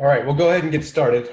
All right, we'll go ahead and get started.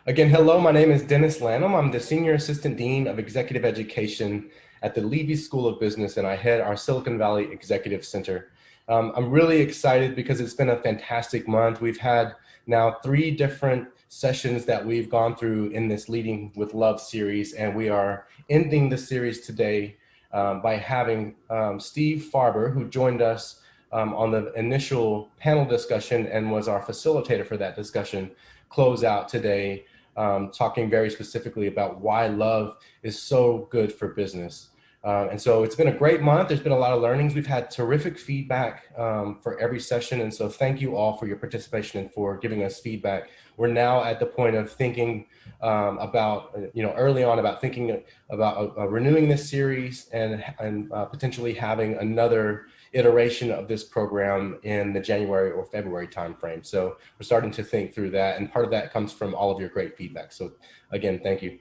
Again, hello, my name is Dennis Lanham. I'm the Senior Assistant Dean of Executive Education at the Levy School of Business, and I head our Silicon Valley Executive Center. I'm really excited because it's been a fantastic month. We've had now 3 different sessions that we've gone through in this Leading with Love series, and we are ending the series today by having Steve Farber, who joined us on the initial panel discussion and was our facilitator for that discussion, close out today, talking very specifically about why love is so good for business. And so it's been a great month. There's been a lot of learnings. We've had terrific feedback for every session. And so thank you all for your participation and for giving us feedback. We're now at the point of thinking about, early on about thinking about renewing this series and potentially having another iteration of this program in the January or February timeframe. So we're starting to think through that. And part of that comes from all of your great feedback. So again, thank you.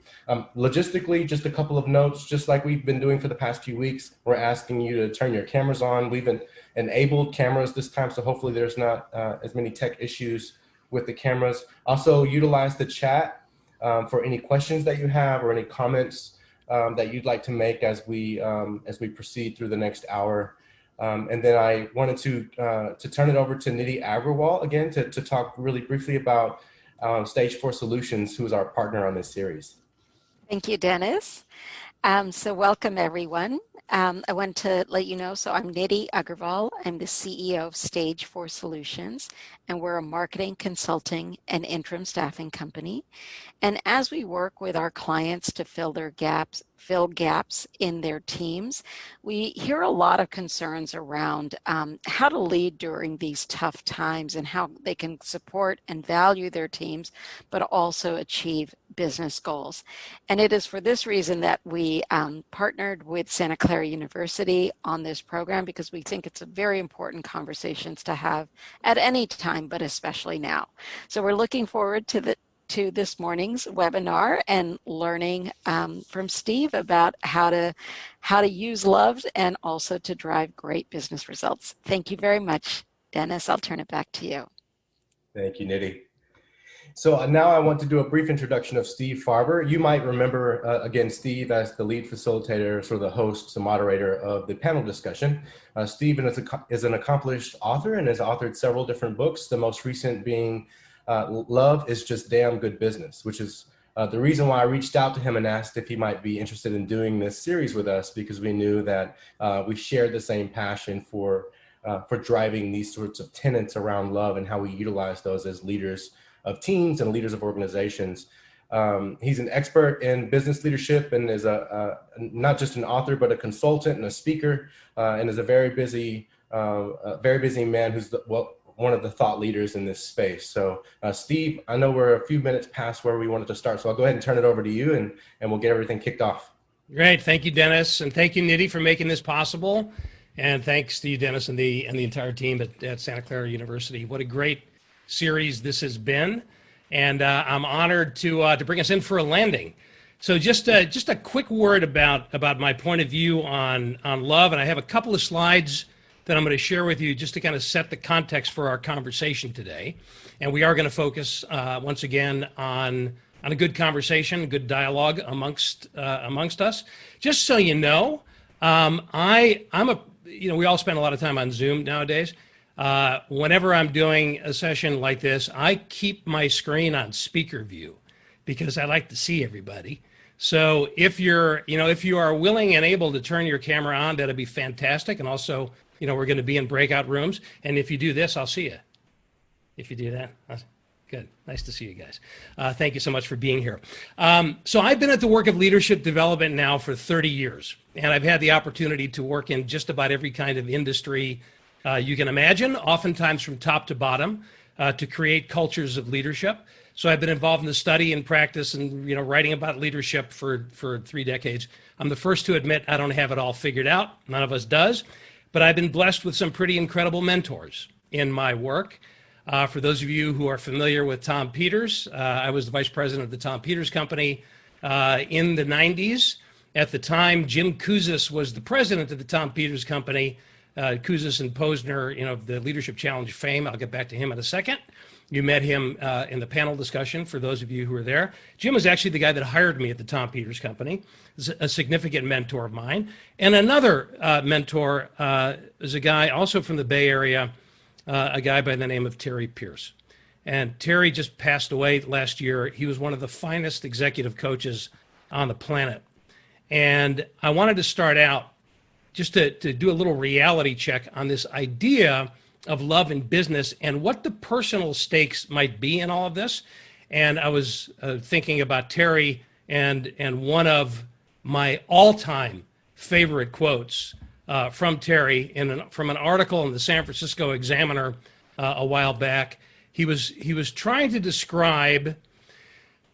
Logistically, just a couple of notes, just like we've been doing for the past few weeks, we're asking you to turn your cameras on. We've enabled cameras this time, so hopefully there's not as many tech issues with the cameras. Also utilize the chat for any questions that you have or any comments that you'd like to make as we proceed through the next hour. And then I wanted to turn it over to Nidhi Agrawal again to talk really briefly about Stage 4 Solutions, who is our partner on this series. Thank you, Dennis. So welcome, everyone. I want to let you know, so I'm Nidhi Agrawal. I'm the CEO of Stage 4 Solutions, and we're a marketing, consulting, and interim staffing company. And as we work with our clients to fill gaps in their teams, we hear a lot of concerns around how to lead during these tough times and how they can support and value their teams, but also achieve business goals. And it is for this reason that we partnered with Santa Clara University on this program, because we think it's a very important conversations to have at any time, but especially now. So we're looking forward to this morning's webinar and learning from Steve about how to use love and also to drive great business results. Thank you very much, Dennis. I'll turn it back to you. Thank you, Nidhi. So now I want to do a brief introduction of Steve Farber. You might remember, again, Steve as the lead facilitator, sort of the host, the moderator of the panel discussion. Steve is an accomplished author and has authored several different books, the most recent being Love is Just Damn Good Business, which is the reason why I reached out to him and asked if he might be interested in doing this series with us, because we knew that we shared the same passion for driving these sorts of tenets around love and how we utilize those as leaders of teams and leaders of organizations. He's an expert in business leadership and is not just an author, but a consultant and a speaker, and is a very busy man who's one of the thought leaders in this space. So Steve, I know we're a few minutes past where we wanted to start, so I'll go ahead and turn it over to you and we'll get everything kicked off. Great, thank you, Dennis, and thank you, Nidhi, for making this possible. And thanks to you, Dennis, and the entire team at Santa Clara University. What a great series this has been, and I'm honored to bring us in for a landing. So just a quick word about my point of view on love, and I have a couple of slides that I'm going to share with you just to kind of set the context for our conversation today. And we are going to focus once again on a good conversation, good dialogue amongst us. Just so you know, we all spend a lot of time on Zoom nowadays. Whenever I'm doing a session like this, I keep my screen on speaker view because I like to see everybody. So if you are willing and able to turn your camera on, that'd be fantastic. And also, we're going to be in breakout rooms. And if you do this, I'll see you. If you do that, good. Nice to see you guys. Thank you so much for being here. So I've been at the work of leadership development now for 30 years. And I've had the opportunity to work in just about every kind of industry you can imagine, oftentimes from top to bottom, to create cultures of leadership. So I've been involved in the study and practice and writing about leadership for 3 decades. I'm the first to admit I don't have it all figured out. None of us does. But I've been blessed with some pretty incredible mentors in my work. For those of you who are familiar with Tom Peters, I was the vice president of the Tom Peters Company in the 90s. At the time, Jim Kouzes was the president of the Tom Peters Company. Kouzes and Posner, the Leadership Challenge fame. I'll get back to him in a second. You met him in the panel discussion, for those of you who were there. Jim was actually the guy that hired me at the Tom Peters Company. He's a significant mentor of mine. And another mentor is a guy also from the Bay Area, a guy by the name of Terry Pierce. And Terry just passed away last year. He was one of the finest executive coaches on the planet. And I wanted to start out just to do a little reality check on this idea of love in business and what the personal stakes might be in all of this. And I was thinking about Terry and one of my all-time favorite quotes from Terry from an article in the San Francisco Examiner a while back. He was trying to describe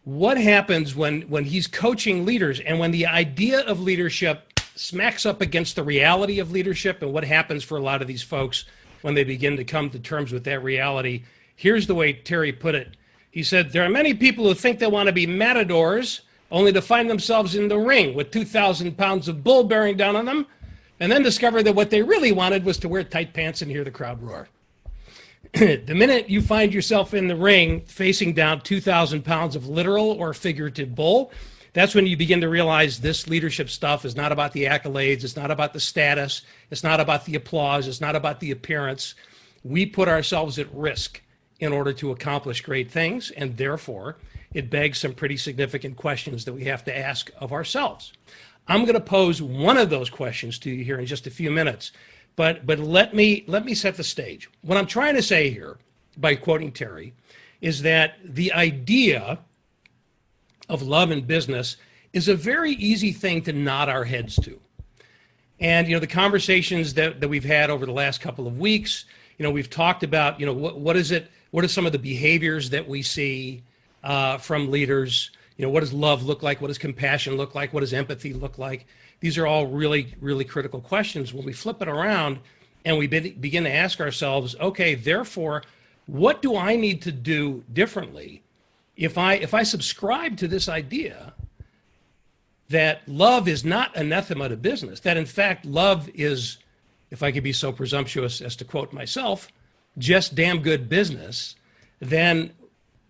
what happens when he's coaching leaders and when the idea of leadership smacks up against the reality of leadership, and what happens for a lot of these folks when they begin to come to terms with that reality. Here's the way Terry put it. He said, there are many people who think they want to be matadors only to find themselves in the ring with 2,000 pounds of bull bearing down on them, and then discover that what they really wanted was to wear tight pants and hear the crowd roar. The minute you find yourself in the ring facing down 2,000 pounds of literal or figurative bull, that's when you begin to realize this leadership stuff is not about the accolades, it's not about the status, it's not about the applause, it's not about the appearance. We put ourselves at risk in order to accomplish great things, and therefore it begs some pretty significant questions that we have to ask of ourselves. I'm going to pose one of those questions to you here in just a few minutes. But let me set the stage. What I'm trying to say here, by quoting Terry, is that the idea of love in business is a very easy thing to nod our heads to. And the conversations that we've had over the last couple of weeks, we've talked about what is it? What are some of the behaviors that we see from leaders? What does love look like? What does compassion look like? What does empathy look like? These are all really, really critical questions. When we flip it around and we begin to ask ourselves, okay, therefore, what do I need to do differently if I subscribe to this idea that love is not anathema to business, that in fact love is, if I could be so presumptuous as to quote myself, just damn good business, then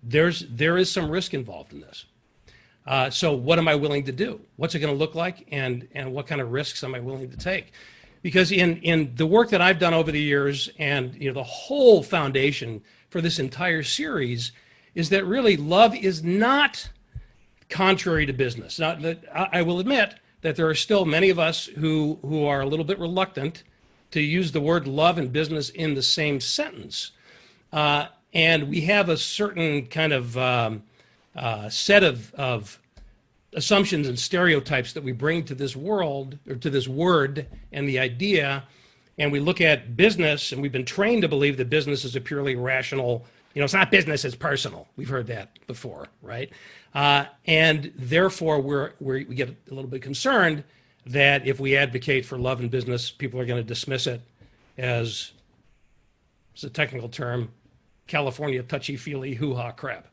there is some risk involved in this. So what am I willing to do? What's it going to look like, and what kind of risks am I willing to take? Because in the work that I've done over the years, and the whole foundation for this entire series is that really love is not contrary to business. Now, I will admit that there are still many of us who are a little bit reluctant to use the word love and business in the same sentence. And we have a certain kind of set of assumptions and stereotypes that we bring to this world, or to this word and the idea, and we look at business, and we've been trained to believe that business is a purely rational, it's not business, it's personal. We've heard that before, right? And therefore, we get a little bit concerned that if we advocate for love in business, people are going to dismiss it as, it's a technical term, California touchy-feely hoo-ha crap.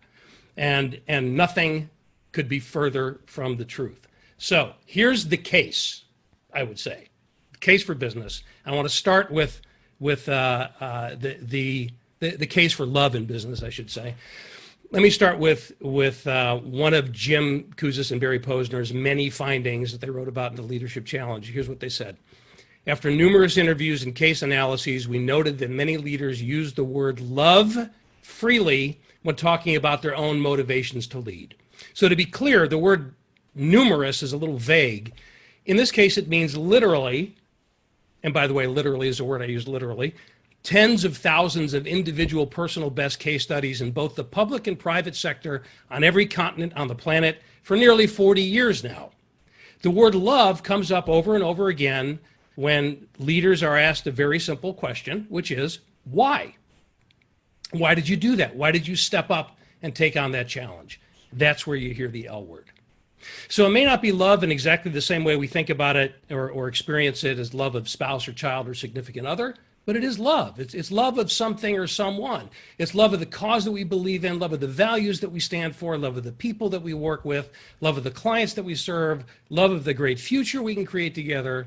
And nothing could be further from the truth. So here's the case, I would say, the case for business. I want to start with the case for love in business, I should say. Let me start with one of Jim Kouzes and Barry Posner's many findings that they wrote about in the Leadership Challenge. Here's what they said. After numerous interviews and case analyses, we noted that many leaders use the word love freely when talking about their own motivations to lead. So to be clear, the word numerous is a little vague. In this case, it means literally, and by the way, literally is a word I use literally, tens of thousands of individual personal best case studies in both the public and private sector on every continent on the planet for nearly 40 years now. The word love comes up over and over again when leaders are asked a very simple question, which is, why? Why did you do that? Why did you step up and take on that challenge? That's where you hear the L word. So it may not be love in exactly the same way we think about it or experience it as love of spouse or child or significant other, but it is love. It's love of something or someone. It's love of the cause that we believe in, love of the values that we stand for, love of the people that we work with, love of the clients that we serve, love of the great future we can create together.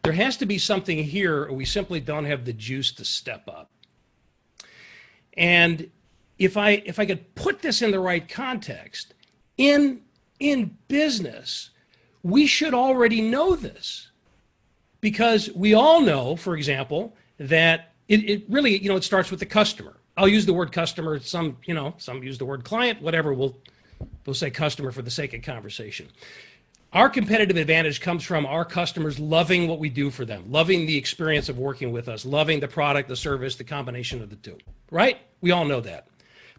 There has to be something here, or we simply don't have the juice to step up. And if I could put this in the right context, in business, we should already know this, because we all know, for example, that it really, it starts with the customer. I'll use the word customer. Some use the word client, whatever. We'll say customer for the sake of conversation. Our competitive advantage comes from our customers loving what we do for them, loving the experience of working with us, loving the product, the service, the combination of the two, right? We all know that.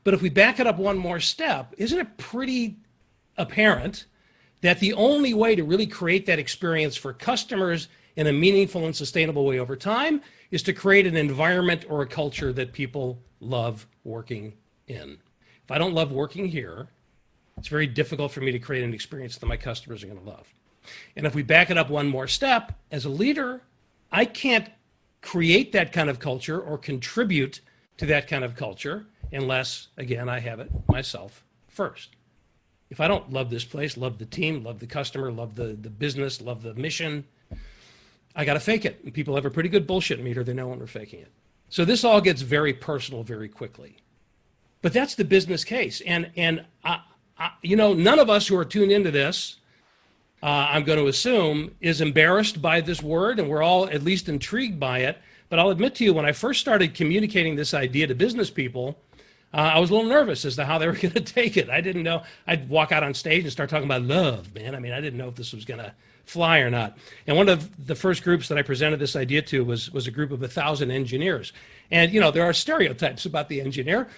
But if we back it up one more step, isn't it pretty apparent that the only way to really create that experience for customers in a meaningful and sustainable way over time is to create an environment or a culture that people love working in? If I don't love working here, it's very difficult for me to create an experience that my customers are going to love. And if we back it up one more step, as a leader, I can't create that kind of culture or contribute to that kind of culture unless, again, I have it myself first. If I don't love this place, love the team, love the customer, love the business, love the mission, I got to fake it. And people have a pretty good bullshit meter. They know when we're faking it. So this all gets very personal very quickly. But that's the business case. And none of us who are tuned into this, I'm going to assume, is embarrassed by this word, and we're all at least intrigued by it. But I'll admit to you, when I first started communicating this idea to business people, I was a little nervous as to how they were going to take it. I didn't know. I'd walk out on stage and start talking about love, man. I mean, I didn't know if this was going to fly or not. And one of the first groups that I presented this idea to was a group of 1,000 engineers. And there are stereotypes about the engineer,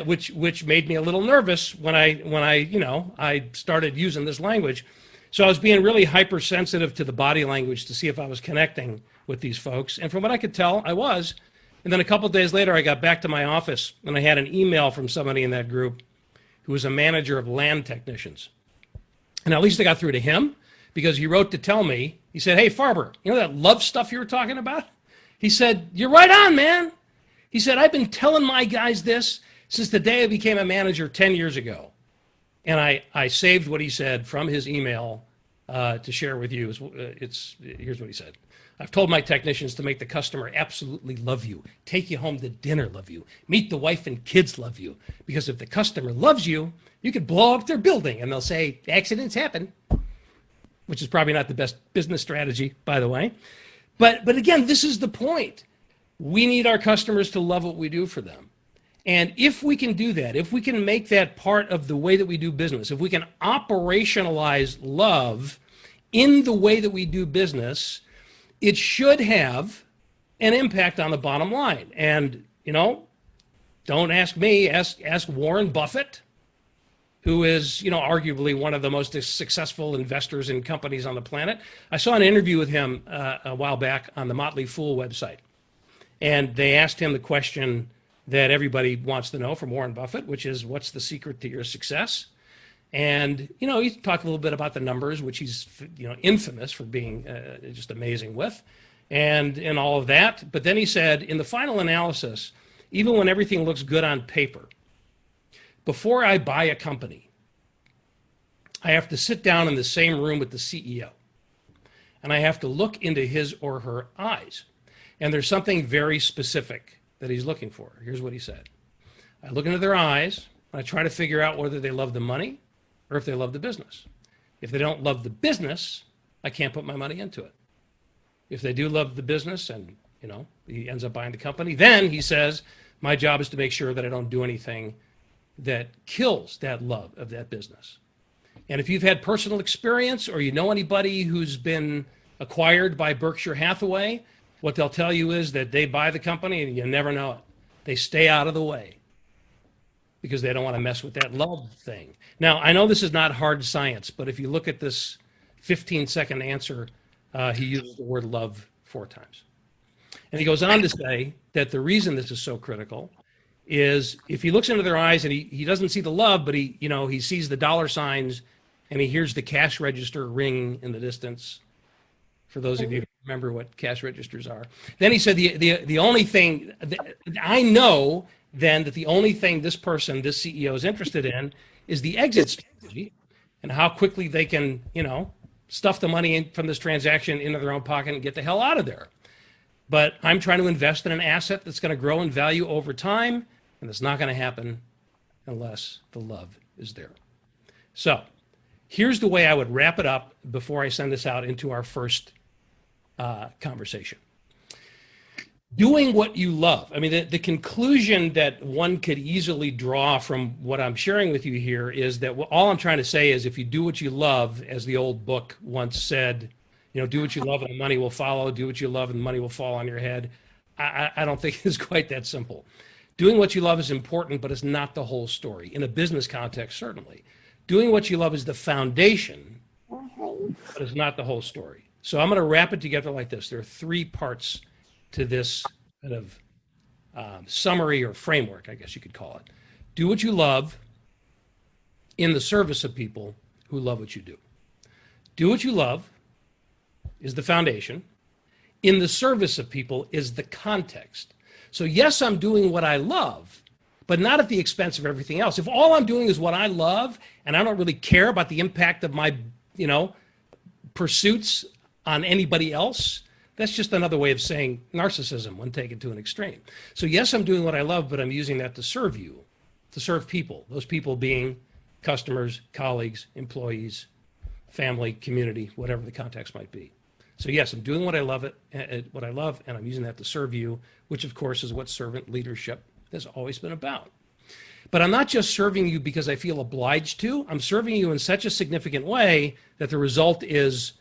which made me a little nervous when I started using this language. So I was being really hypersensitive to the body language to see if I was connecting with these folks. And from what I could tell, I was. And then a couple of days later, I got back to my office and I had an email from somebody in that group who was a manager of land technicians. And at least I got through to him, because he wrote to tell me, he said, "Hey, Farber, you know that love stuff you were talking about?" He said, "You're right on, man." He said, "I've been telling my guys this since the day I became a manager 10 years ago." And I saved what he said from his email to share with you. Here's what he said. "I've told my technicians to make the customer absolutely love you, take you home to dinner, love you, meet the wife and kids, love you. Because if the customer loves you, you could blow up their building and they'll say, accidents happen," which is probably not the best business strategy, by the way. But again, this is the point. We need our customers to love what we do for them. And if we can do that, if we can make that part of the way that we do business, if we can operationalize love in the way that we do business, it should have an impact on the bottom line. And, don't ask me, ask Warren Buffett, who is, arguably one of the most successful investors in companies on the planet. I saw an interview with him a while back on the Motley Fool website. And they asked him the question that everybody wants to know from Warren Buffett, which is, what's the secret to your success? And, he talked a little bit about the numbers, which he's, infamous for being just amazing with, and all of that. But then he said, in the final analysis, even when everything looks good on paper, before I buy a company, I have to sit down in the same room with the CEO, and I have to look into his or her eyes. And there's something very specific that he's looking for. Here's what he said. "I look into their eyes, and I try to figure out whether they love the money or if they love the business. If they don't love the business, I can't put my money into it. If they do love the business and, he ends up buying the company, then," he says, "my job is to make sure that I don't do anything that kills that love of that business." And if you've had personal experience or you know anybody who's been acquired by Berkshire Hathaway, what they'll tell you is that they buy the company and you never know it. They stay out of the way because they don't want to mess with that love thing. Now, I know this is not hard science, but if you look at this 15-second answer, he uses the word love 4 times. And he goes on to say that the reason this is so critical is if he looks into their eyes and he doesn't see the love, but he sees the dollar signs and he hears the cash register ring in the distance. For those of you who remember what cash registers are. Then he said the only thing, I know then that the only thing this CEO is interested in is the exit strategy and how quickly they can, stuff the money from this transaction into their own pocket and get the hell out of there. But I'm trying to invest in an asset that's going to grow in value over time, and it's not going to happen unless the love is there. So here's the way I would wrap it up before I send this out into our first conversation. Doing what you love. I mean, the conclusion that one could easily draw from what I'm sharing with you here is that all I'm trying to say is if you do what you love, as the old book once said, do what you love and the money will follow, do what you love and the money will fall on your head. I don't think it's quite that simple. Doing what you love is important, but it's not the whole story. In a business context, certainly. Doing what you love is the foundation, but it's not the whole story. So I'm going to wrap it together like this. There are 3 parts to this kind of summary or framework, I guess you could call it. Do what you love in the service of people who love what you do. Do what you love is the foundation. In the service of people is the context. So yes, I'm doing what I love, but not at the expense of everything else. If all I'm doing is what I love and I don't really care about the impact of my, pursuits on anybody else, that's just another way of saying narcissism when taken to an extreme. So yes, I'm doing what I love, but I'm using that to serve you, to serve people, those people being customers, colleagues, employees, family, community, whatever the context might be. So yes, I'm doing what I love, and I'm using that to serve you, which of course is what servant leadership has always been about. But I'm not just serving you because I feel obliged to. I'm serving you in such a significant way that the result is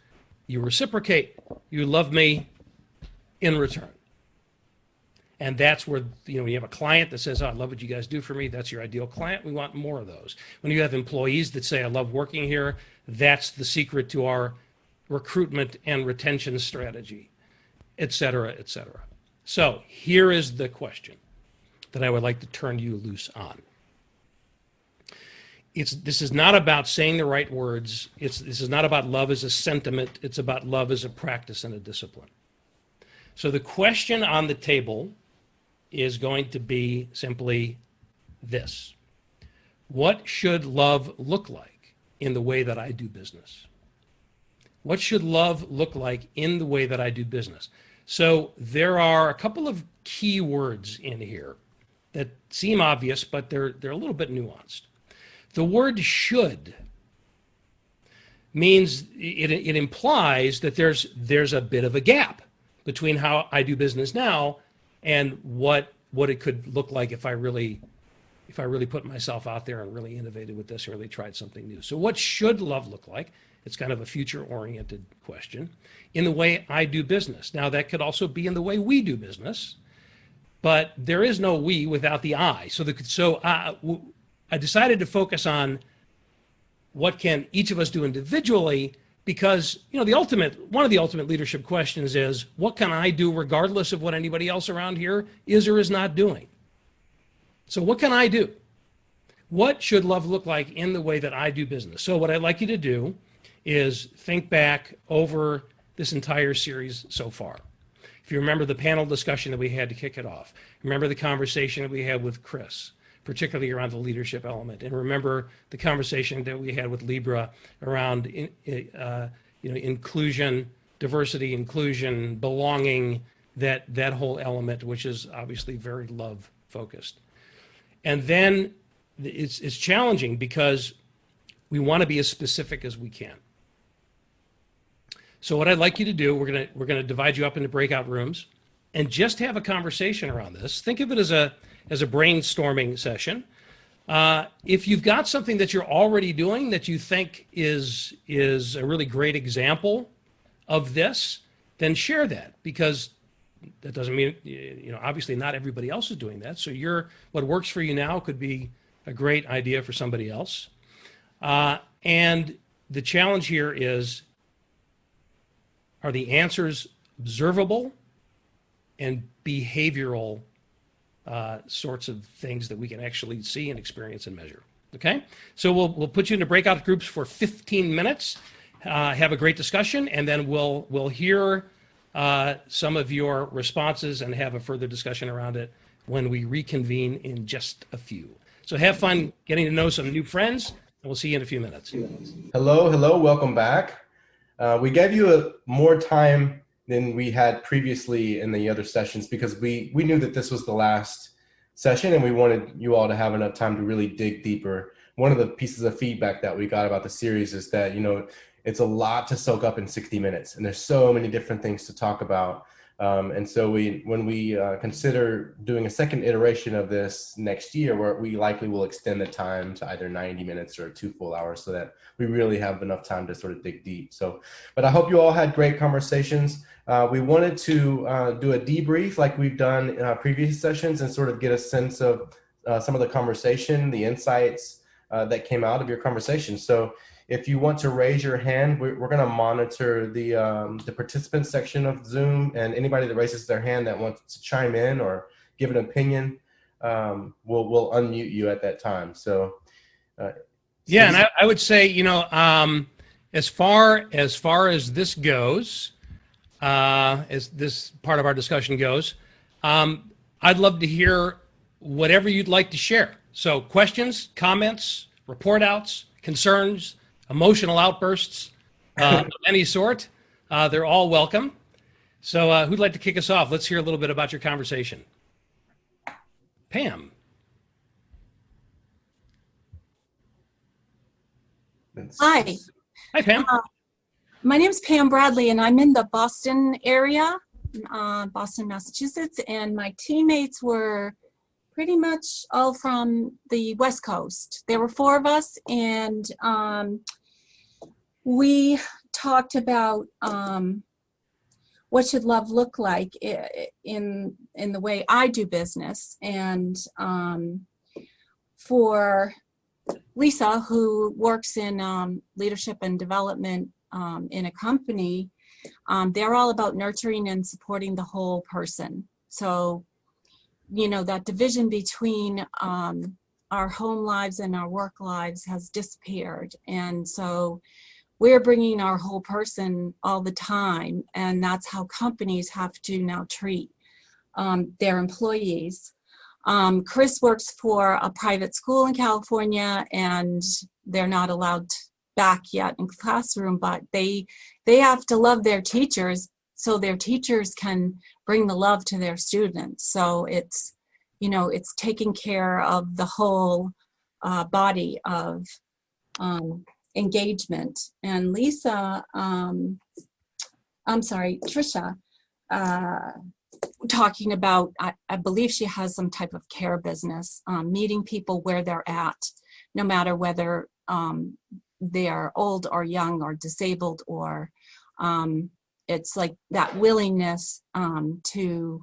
you reciprocate, you love me in return. And that's where, when you have a client that says, oh, I love what you guys do for me, that's your ideal client. We want more of those. When you have employees that say, I love working here, that's the secret to our recruitment and retention strategy, et cetera, et cetera. So here is the question that I would like to turn you loose on. This is not about saying the right words. This is not about love as a sentiment. It's about love as a practice and a discipline. So the question on the table is going to be simply this. What should love look like in the way that I do business? What should love look like in the way that I do business? So there are a couple of key words in here that seem obvious, but they're a little bit nuanced. The word should means it implies that there's a bit of a gap between how I do business now and what it could look like if I really put myself out there and really innovated with this and really tried something new. So what should love look like? It's kind of a future-oriented question in the way I do business. Now, that could also be in the way we do business, but there is no we without the I. I decided to focus on what can each of us do individually because, one of the ultimate leadership questions is, what can I do regardless of what anybody else around here is or is not doing? So what can I do? What should love look like in the way that I do business? So what I'd like you to do is think back over this entire series so far. If you remember the panel discussion that we had to kick it off, remember the conversation that we had with Chris, particularly around the leadership element, and remember the conversation that we had with Libra around inclusion, diversity, inclusion, belonging, that whole element, which is obviously very love focused. And then it's challenging because we want to be as specific as we can. So what I'd like you to do, we're gonna divide you up into breakout rooms and just have a conversation around this. Think of it as a brainstorming session. If you've got something that you're already doing that you think is a really great example of this, then share that, because that doesn't mean, obviously not everybody else is doing that. So what works for you now could be a great idea for somebody else. And the challenge here is, are the answers observable and behavioral sorts of things that we can actually see and experience and measure? Okay, so we'll put you into breakout groups for 15 minutes, have a great discussion, and then we'll hear some of your responses and have a further discussion around it when we reconvene in just a few. So have fun getting to know some new friends, and we'll see you in a few minutes. Hello, welcome back. We gave you more time than we had previously in the other sessions because we knew that this was the last session, and we wanted you all to have enough time to really dig deeper. One of the pieces of feedback that we got about the series is that, it's a lot to soak up in 60 minutes, and there's so many different things to talk about. And so when we consider doing a second iteration of this next year, where we likely will extend the time to either 90 minutes or 2 full hours, so that we really have enough time to sort of dig deep. So, but I hope you all had great conversations. We wanted to do a debrief like we've done in our previous sessions, and sort of get a sense of some of the conversation, the insights that came out of your conversation. So if you want to raise your hand, we're going to monitor the participant section of Zoom, and anybody that raises their hand that wants to chime in or give an opinion, we'll unmute you at that time. So, yeah, and I would say, as far as this goes, as this part of our discussion goes, I'd love to hear whatever you'd like to share. So questions, comments, report outs, concerns, emotional outbursts of any sort, they're all welcome. So who'd like to kick us off? Let's hear a little bit about your conversation. Pam. Hi. Hi, Pam. My name is Pam Bradley, and I'm in the Boston area, Boston, Massachusetts, and my teammates were pretty much all from the West Coast. There were 4 of us, and we talked about what should love look like in the way I do business. And for Lisa, who works in leadership and development in a company, they're all about nurturing and supporting the whole person. So, that division between our home lives and our work lives has disappeared. And so we're bringing our whole person all the time. And that's how companies have to now treat their employees. Chris works for a private school in California, and they're not allowed back yet in classroom, but they have to love their teachers so their teachers can bring the love to their students. So it's, it's taking care of the whole body of engagement. And Lisa, Trisha, talking about, I believe she has some type of care business, meeting people where they're at, no matter whether they are old or young or disabled, or it's like that willingness to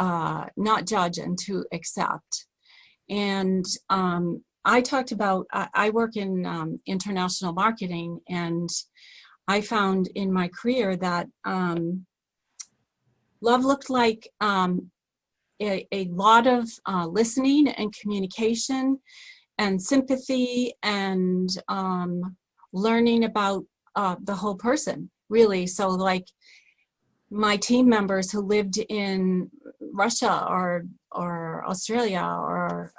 not judge and to accept. And I talked about, I work in international marketing, and I found in my career that love looked like a lot of listening and communication and sympathy and learning about the whole person, really. So like my team members who lived in Russia or Australia or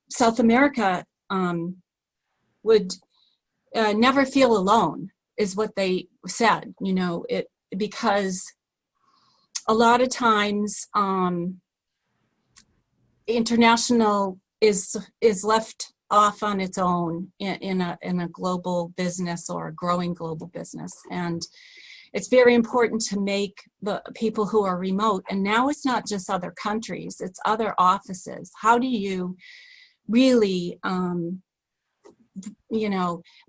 South America would never feel alone, is what they said, because a lot of times international is left off on its own in a global business or a growing global business. And it's very important to make the people who are remote, and now it's not just other countries, it's other offices. How do you really,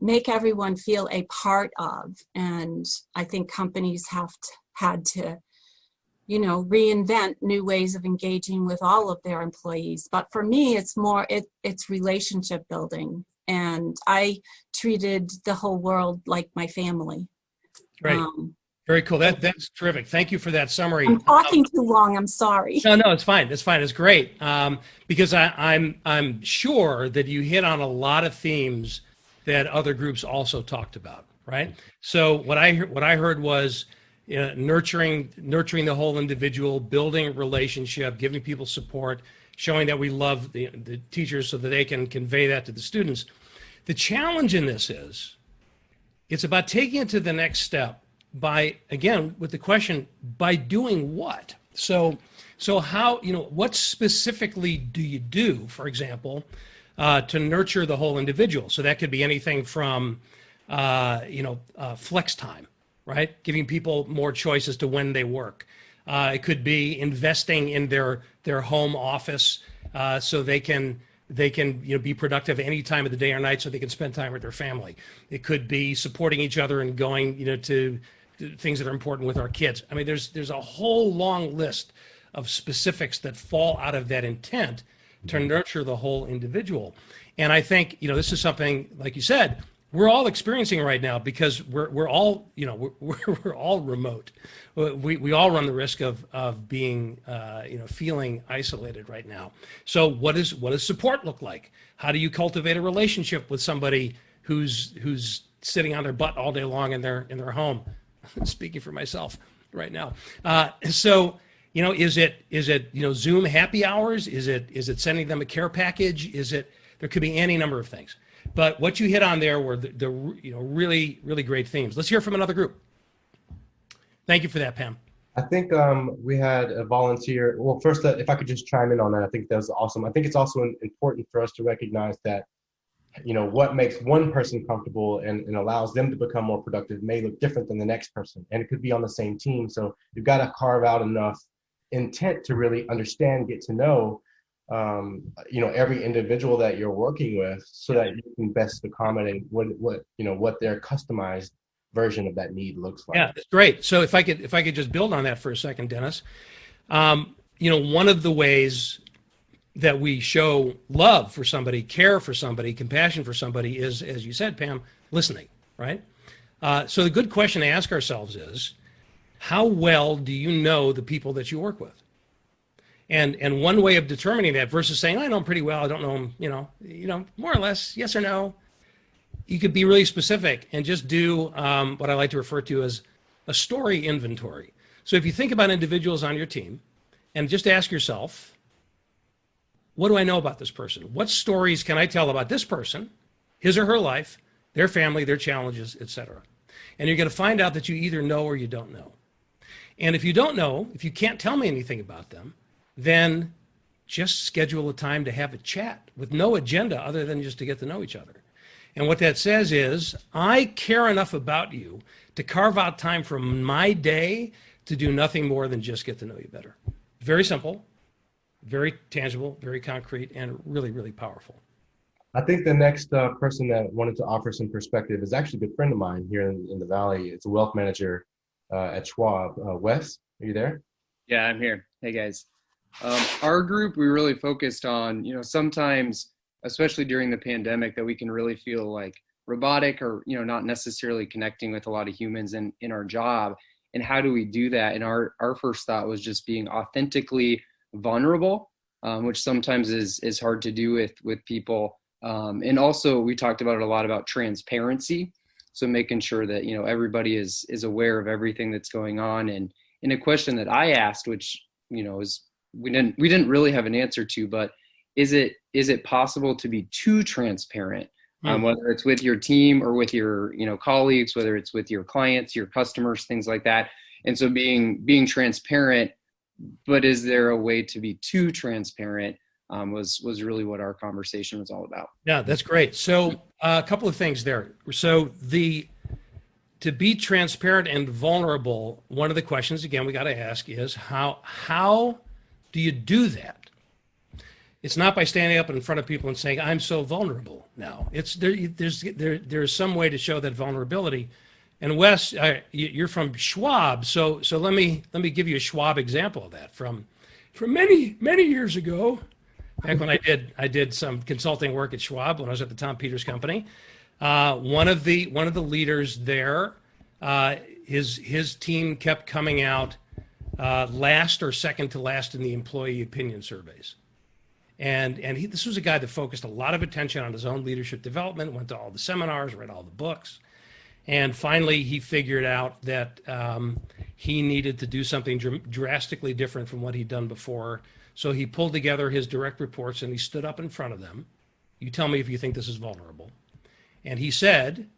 make everyone feel a part of? And I think companies had to, reinvent new ways of engaging with all of their employees. But for me, it's more, it's relationship building. And I treated the whole world like my family. Great. Very cool. That's terrific. Thank you for that summary. I'm talking too long. I'm sorry. No, it's fine. It's fine. It's great. Because I'm sure that you hit on a lot of themes that other groups also talked about, right? So what I heard was nurturing the whole individual, building a relationship, giving people support, showing that we love the teachers so that they can convey that to the students. The challenge in this is it's about taking it to the next step by, again, with the question, by doing what? So So how, what specifically do you do, for example, to nurture the whole individual? So that could be anything from, flex time, right? Giving people more choice as to when they work. It could be investing in their home office so they can be productive any time of the day or night so they can spend time with their family. It could be supporting each other and going to things that are important with our kids. I mean, there's a whole long list of specifics that fall out of that intent to nurture the whole individual. And I think this is something, like you said, we're all experiencing right now because we're all we're all remote. We all run the risk of being feeling isolated right now. So what does support look like? How do you cultivate a relationship with somebody who's sitting on their butt all day long in their home? Speaking for myself right now. So is it Zoom happy hours? Is it sending them a care package? There could be any number of things. But what you hit on there were the really, really great themes. Let's hear from another group. Thank you for that, Pam. I think we had a volunteer. Well, first, if I could just chime in on that, I think that was awesome. I think it's also important for us to recognize that, what makes one person comfortable and allows them to become more productive may look different than the next person. And it could be on the same team. So you've got to carve out enough intent to really understand, get to know, every individual that you're working with so that you can best accommodate what their customized version of that need looks like. Yeah, that's great. So if I could just build on that for a second, Dennis, one of the ways that we show love for somebody, care for somebody, compassion for somebody is, as you said, Pam, listening, right? So the good question to ask ourselves is, how well do you know the people that you work with? And one way of determining that versus saying, I know them pretty well, I don't know them, more or less, yes or no, you could be really specific and just do what I like to refer to as a story inventory. So if you think about individuals on your team and just ask yourself, what do I know about this person? What stories can I tell about this person, his or her life, their family, their challenges, etc.? And you're going to find out that you either know or you don't know. And if you don't know, if you can't tell me anything about them, then just schedule a time to have a chat with no agenda other than just to get to know each other. And what that says is, I care enough about you to carve out time from my day to do nothing more than just get to know you better. Very simple, very tangible, very concrete, and really, really powerful. I think the next person that wanted to offer some perspective is actually a good friend of mine here in the Valley. It's a wealth manager at Schwab. Wes, are you there? Yeah, I'm here. Hey, guys. Our group, we really focused on, sometimes, especially during the pandemic, that we can really feel like robotic or, not necessarily connecting with a lot of humans in our job. And how do we do that? And our first thought was just being authentically vulnerable, which sometimes is hard to do with people. And also we talked about it a lot about transparency. So making sure that, everybody is aware of everything that's going on. And in a question that I asked, which, is we didn't really have an answer to, but is it possible to be too transparent, whether it's with your team or with your colleagues, whether it's with your clients, your customers, things like that. And so being transparent, but is there a way to be too transparent, was really what our conversation was all about. Yeah, that's great. So a couple of things there. So to be transparent and vulnerable, one of the questions, again, we got to ask is how do you do that? It's not by standing up in front of people and saying, I'm so vulnerable now. There's some way to show that vulnerability. And Wes, you're from Schwab. So let me give you a Schwab example of that from many, many years ago, back when I did some consulting work at Schwab when I was at the Tom Peters Company. One of the leaders there, his team kept coming out last or second to last in the employee opinion surveys. And this was a guy that focused a lot of attention on his own leadership development, went to all the seminars, read all the books. And finally, he figured out that he needed to do something drastically different from what he'd done before. So he pulled together his direct reports and he stood up in front of them. You tell me if you think this is vulnerable. And he said,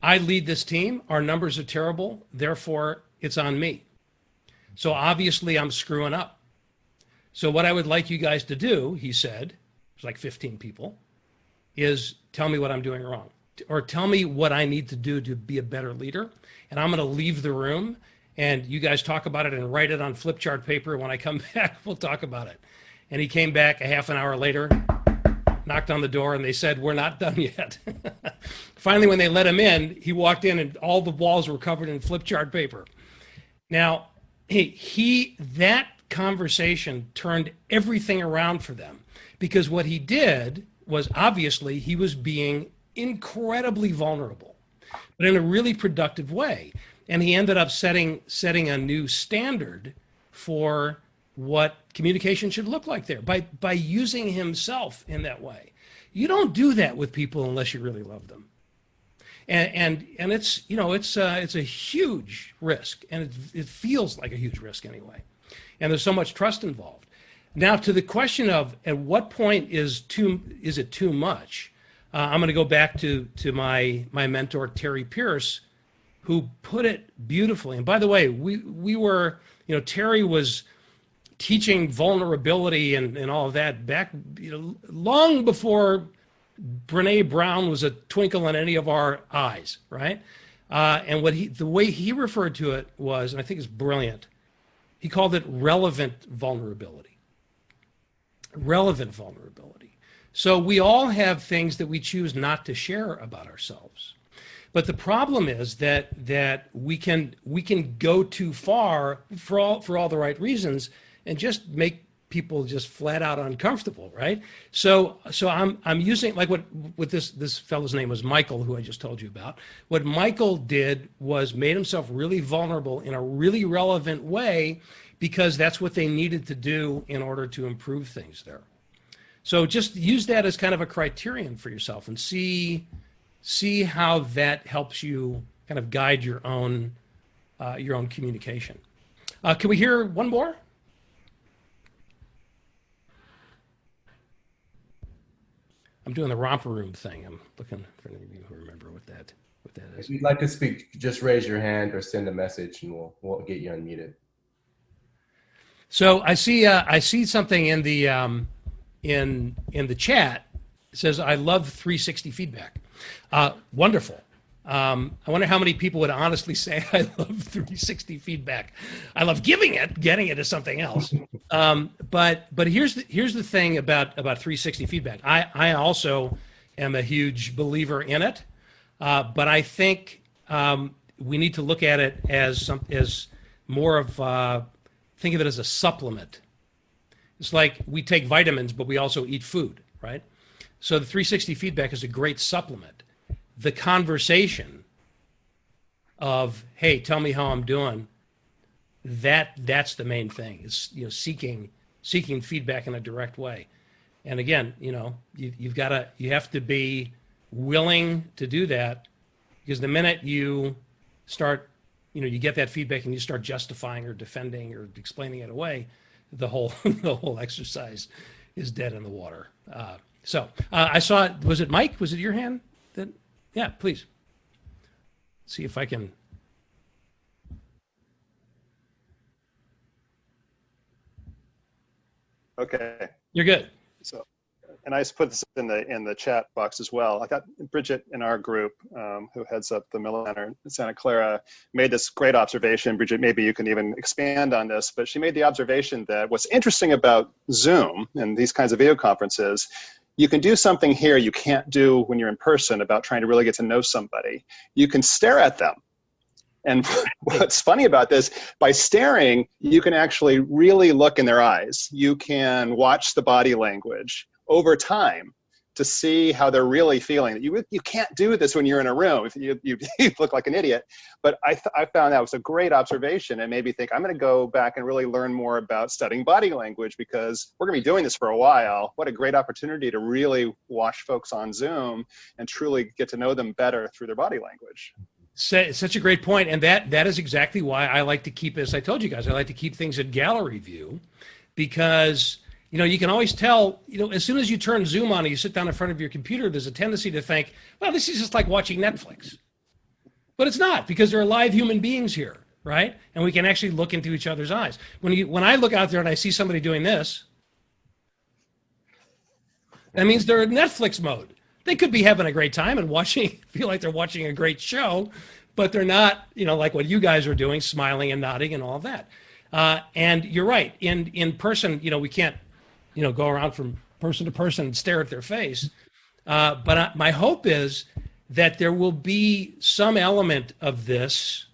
I lead this team. Our numbers are terrible. Therefore, it's on me. So obviously I'm screwing up. So what I would like you guys to do, he said, it's like 15 people, is tell me what I'm doing wrong, or tell me what I need to do to be a better leader. And I'm going to leave the room and you guys talk about it and write it on flip chart paper. When I come back, we'll talk about it. And he came back a half an hour later, knocked on the door, and they said, we're not done yet. Finally, when they let him in, he walked in and all the walls were covered in flip chart paper. Now, that conversation turned everything around for them, because what he did was, obviously he was being incredibly vulnerable, but in a really productive way. And he ended up setting a new standard for what communication should look like there by using himself in that way. You don't do that with people unless you really love them. And it's, it's a huge risk, and it feels like a huge risk anyway. And there's so much trust involved. Now, to the question of at what point is it too much? I'm going to go back to my mentor Terry Pierce, who put it beautifully. And by the way, we were, Terry was teaching vulnerability and all of that back, long before Brene Brown was a twinkle in any of our eyes, right? And the way he referred to it was, and I think it's brilliant, he called it relevant vulnerability. Relevant vulnerability. So we all have things that we choose not to share about ourselves. But the problem is that we can go too far for all the right reasons and just make people just flat out uncomfortable, right? So I'm using, like what this fellow's name was Michael, who I just told you about. What Michael did was made himself really vulnerable in a really relevant way, because that's what they needed to do in order to improve things there. So just use that as kind of a criterion for yourself and see how that helps you kind of guide your own communication. Can we hear one more? I'm doing the romper room thing. I'm looking for any of you who remember what that is. If you'd like to speak, just raise your hand or send a message, and we'll get you unmuted. So I see something in the chat. It says, "I love 360 feedback." Wonderful. I wonder how many people would honestly say, "I love 360 feedback." I love giving it. Getting it is something else. But here's the thing about 360 feedback. I also am a huge believer in it, but I think we need to look at it as more of think of it as a supplement. It's like we take vitamins, but we also eat food, right? So the 360 feedback is a great supplement. The conversation of, hey, tell me how I'm doing, that's the main thing. It's seeking feedback in a direct way. And again, you have to be willing to do that, because the minute you start, you get that feedback and you start justifying or defending or explaining it away, the whole exercise is dead in the water. So I saw, was it Mike? Was it your hand? Yeah, please. See if I can. Okay. You're good. So, and I just put this in the chat box as well. I got Bridget in our group, who heads up the Miller Center in Santa Clara, made this great observation. Bridget, maybe you can even expand on this, but she made the observation that what's interesting about Zoom and these kinds of video conferences, you can do something here you can't do when you're in person about trying to really get to know somebody. You can stare at them. And what's funny about this, by staring, you can actually really look in their eyes. You can watch the body language over time to see how they're really feeling. You can't do this when you're in a room. If you look like an idiot. But I found that was a great observation, and made me think I'm going to go back and really learn more about studying body language, because we're going to be doing this for a while. What a great opportunity to really watch folks on Zoom and truly get to know them better through their body language. Such a great point. And that is exactly why I like to keep, as I told you guys, I like to keep things at gallery view, because you can always tell, as soon as you turn Zoom on and you sit down in front of your computer, there's a tendency to think, well, this is just like watching Netflix. But it's not, because there are live human beings here, right? And we can actually look into each other's eyes. When I look out there and I see somebody doing this, that means they're in Netflix mode. They could be having a great time and feel like they're watching a great show, but they're not, like what you guys are doing, smiling and nodding and all of that. And you're right. In person, we can't, go around from person to person and stare at their face. But my hope is that there will be some element of this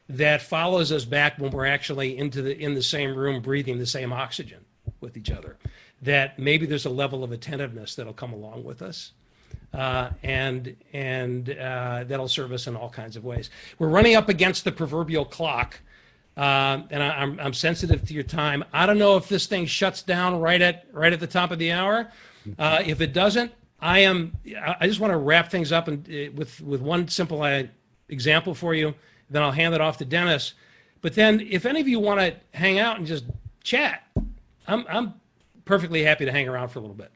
that follows us back when we're actually in the same room, breathing the same oxygen with each other. That maybe there's a level of attentiveness that'll come along with us, and that'll serve us in all kinds of ways. We're running up against the proverbial clock, and I'm sensitive to your time. I don't know if this thing shuts down right at the top of the hour. If it doesn't, I just want to wrap things up with one simple example for you. Then I'll hand it off to Dennis. But then, if any of you want to hang out and just chat, I'm perfectly happy to hang around for a little bit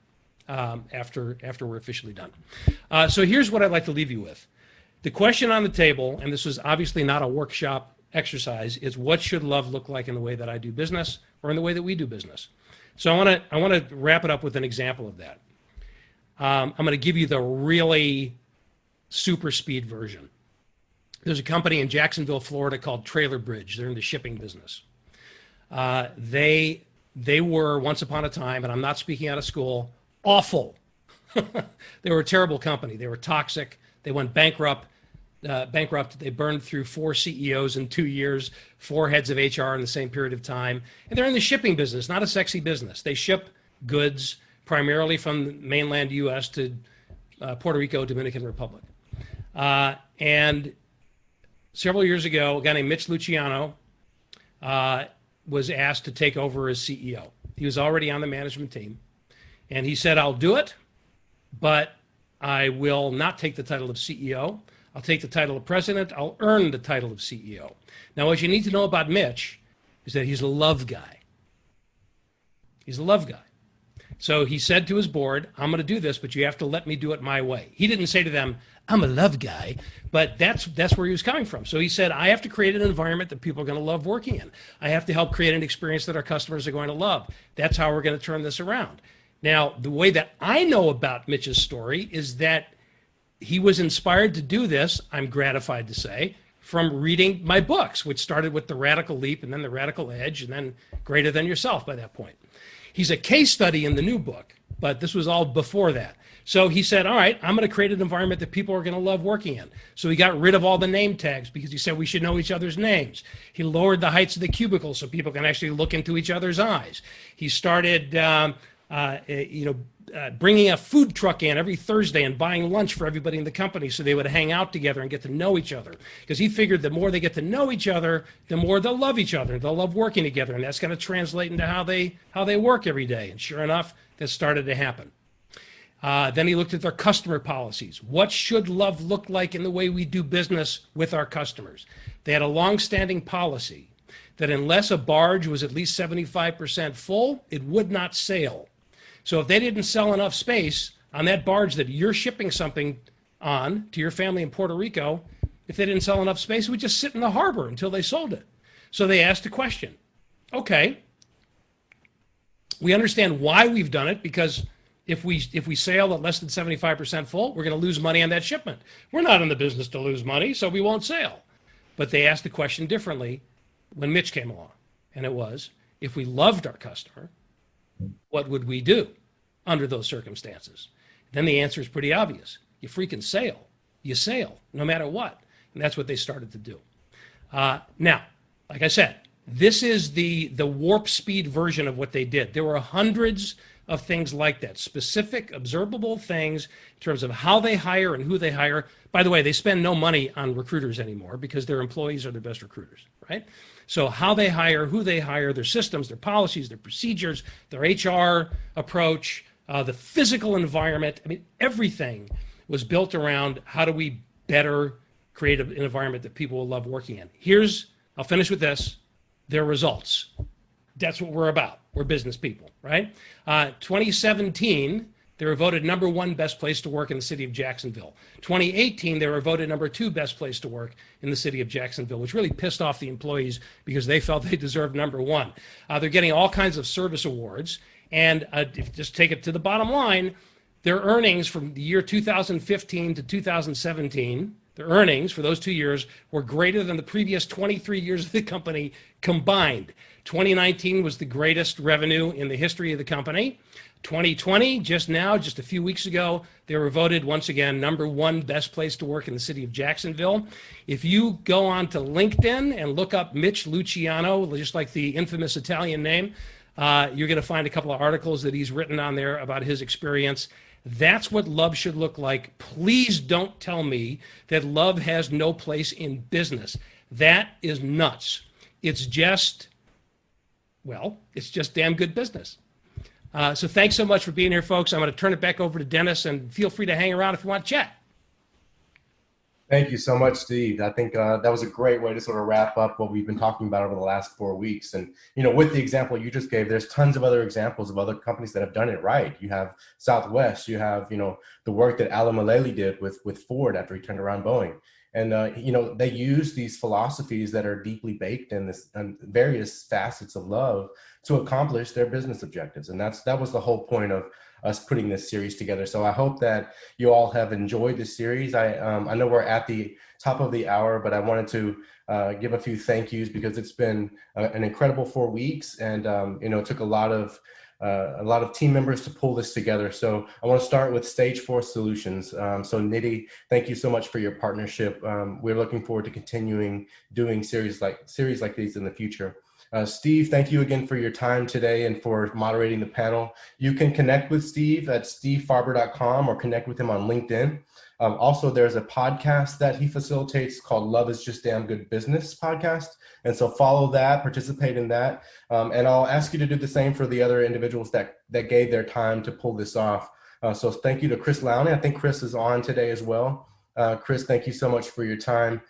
after we're officially done. So here's what I'd like to leave you with. The question on the table, and this is obviously not a workshop exercise, is what should love look like in the way that I do business or in the way that we do business? So I want to wrap it up with an example of that. I'm going to give you the really super speed version. There's a company in Jacksonville, Florida called Trailer Bridge. They're in the shipping business. They were once upon a time, and I'm not speaking out of school, awful. They were a terrible company. They were toxic. They went bankrupt. They burned through 4 CEOs in 2 years, 4 heads of HR in the same period of time. And they're in the shipping business, not a sexy business. They ship goods primarily from mainland U.S. to Puerto Rico, Dominican Republic. And several years ago, a guy named Mitch Luciano was asked to take over as CEO. He was already on the management team. And he said, I'll do it, but I will not take the title of CEO. I'll take the title of president. I'll earn the title of CEO. Now, what you need to know about Mitch is that he's a love guy. He's a love guy. So he said to his board, I'm going to do this, but you have to let me do it my way. He didn't say to them, I'm a love guy, but that's where he was coming from. So he said, I have to create an environment that people are going to love working in. I have to help create an experience that our customers are going to love. That's how we're going to turn this around. Now, the way that I know about Mitch's story is that he was inspired to do this, I'm gratified to say, from reading my books, which started with The Radical Leap and then The Radical Edge and then Greater Than Yourself by that point. He's a case study in the new book, but this was all before that. So he said, all right, I'm going to create an environment that people are going to love working in. So he got rid of all the name tags because he said we should know each other's names. He lowered the heights of the cubicles so people can actually look into each other's eyes. He started bringing a food truck in every Thursday and buying lunch for everybody in the company so they would hang out together and get to know each other. Because he figured the more they get to know each other, the more they'll love each other. They'll love working together, and that's going to translate into how they work every day. And sure enough, that started to happen. Then he looked at their customer policies. What should love look like in the way we do business with our customers? They had a long-standing policy that unless a barge was at least 75% full, it would not sail. So if they didn't sell enough space on that barge that you're shipping something on to your family in Puerto Rico, if they didn't sell enough space, it would just sit in the harbor until they sold it. So they asked a question. Okay, we understand why we've done it, because if we sail at less than 75% full, we're going to lose money on that shipment. We're not in the business to lose money, so we won't sail. But they asked the question differently when Mitch came along. And it was, if we loved our customer, what would we do under those circumstances? Then the answer is pretty obvious. You freaking sail. You sail, no matter what. And that's what they started to do. Now, like I said, this is the warp speed version of what they did. There were hundreds of things like that, specific, observable things in terms of how they hire and who they hire. By the way, they spend no money on recruiters anymore because their employees are their best recruiters, right? So how they hire, who they hire, their systems, their policies, their procedures, their HR approach, the physical environment. I mean, everything was built around how do we better create an environment that people will love working in. I'll finish with this, their results. That's what we're about. We're business people, right? 2017, they were voted #1 best place to work in the city of Jacksonville. 2018, they were voted #2 best place to work in the city of Jacksonville, which really pissed off the employees because they felt they deserved #1. They're getting all kinds of service awards. And just take it to the bottom line, their earnings from the year 2015 to 2017, their earnings for those 2 years were greater than the previous 23 years of the company combined. 2019 was the greatest revenue in the history of the company. 2020, just a few weeks ago, they were voted once again #1 best place to work in the city of Jacksonville. If you go on to LinkedIn and look up Mitch Luciano, just like the infamous Italian name, you're going to find a couple of articles that he's written on there about his experience. That's what love should look like. Please don't tell me that love has no place in business. That is nuts. It's just damn good business. So thanks so much for being here, folks. I'm going to turn it back over to Dennis, and feel free to hang around if you want to chat. Thank you so much, Steve. I think that was a great way to sort of wrap up what we've been talking about over the last 4 weeks. And, with the example you just gave, there's tons of other examples of other companies that have done it right. You have Southwest, you have, the work that Alan Mulally did with Ford after he turned around Boeing. And, they use these philosophies that are deeply baked in this and various facets of love to accomplish their business objectives. And that was the whole point of us putting this series together. So I hope that you all have enjoyed this series. I know we're at the top of the hour, but I wanted to give a few thank yous because it's been an incredible 4 weeks, and it took a lot of team members to pull this together. So I want to start with Stage 4 Solutions. So Nidhi, thank you so much for your partnership. We're looking forward to continuing doing series like these in the future. Steve, thank you again for your time today and for moderating the panel. You can connect with Steve at stevefarber.com or connect with him on LinkedIn. Also, there's a podcast that he facilitates called Love is Just Damn Good Business podcast. And so follow that, participate in that. And I'll ask you to do the same for the other individuals that gave their time to pull this off. So thank you to Chris Lowney. I think Chris is on today as well. Chris, thank you so much for your time.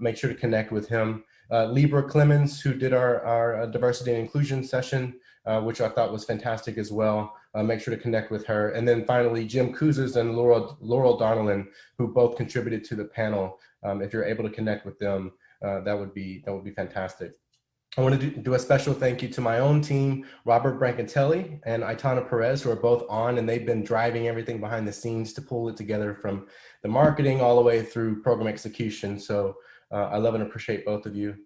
Make sure to connect with him. Libra Clemens, who did our diversity and inclusion session, which I thought was fantastic as well. Make sure to connect with her. And then finally, Jim Kouzes and Laurel Donnellan, who both contributed to the panel. If you're able to connect with them, that would be fantastic. I want to do a special thank you to my own team, Robert Brancatelli and Aitana Perez, who are both on, and they've been driving everything behind the scenes to pull it together from the marketing all the way through program execution. So I love and appreciate both of you.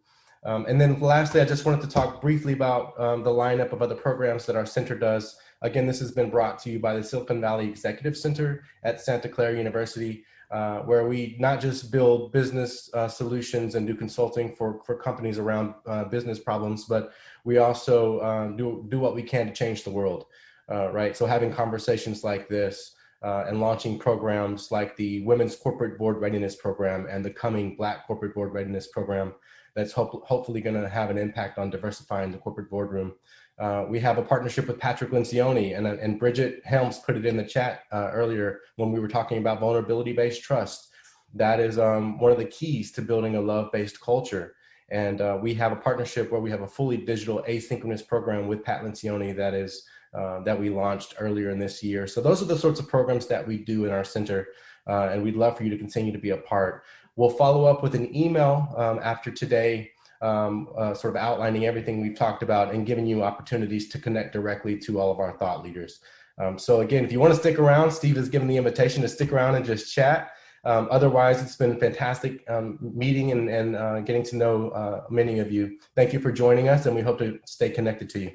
And then lastly, I just wanted to talk briefly about the lineup of other programs that our center does. Again, this has been brought to you by the Silicon Valley Executive Center at Santa Clara University, where we not just build business solutions and do consulting for companies around business problems, but we also do what we can to change the world, right? So having conversations like this and launching programs like the Women's Corporate Board Readiness Program and the coming Black Corporate Board Readiness Program that's hopefully going to have an impact on diversifying the corporate boardroom. We have a partnership with Patrick Lencioni, and Bridget Helms put it in the chat earlier when we were talking about vulnerability-based trust. That is one of the keys to building a love-based culture. And we have a partnership where we have a fully digital asynchronous program with Pat Lencioni that we launched earlier in this year. So those are the sorts of programs that we do in our center, and we'd love for you to continue to be a part. We'll follow up with an email after today, sort of outlining everything we've talked about and giving you opportunities to connect directly to all of our thought leaders. So again, if you want to stick around, Steve has given the invitation to stick around and just chat. Otherwise, it's been fantastic meeting and getting to know many of you. Thank you for joining us, and we hope to stay connected to you.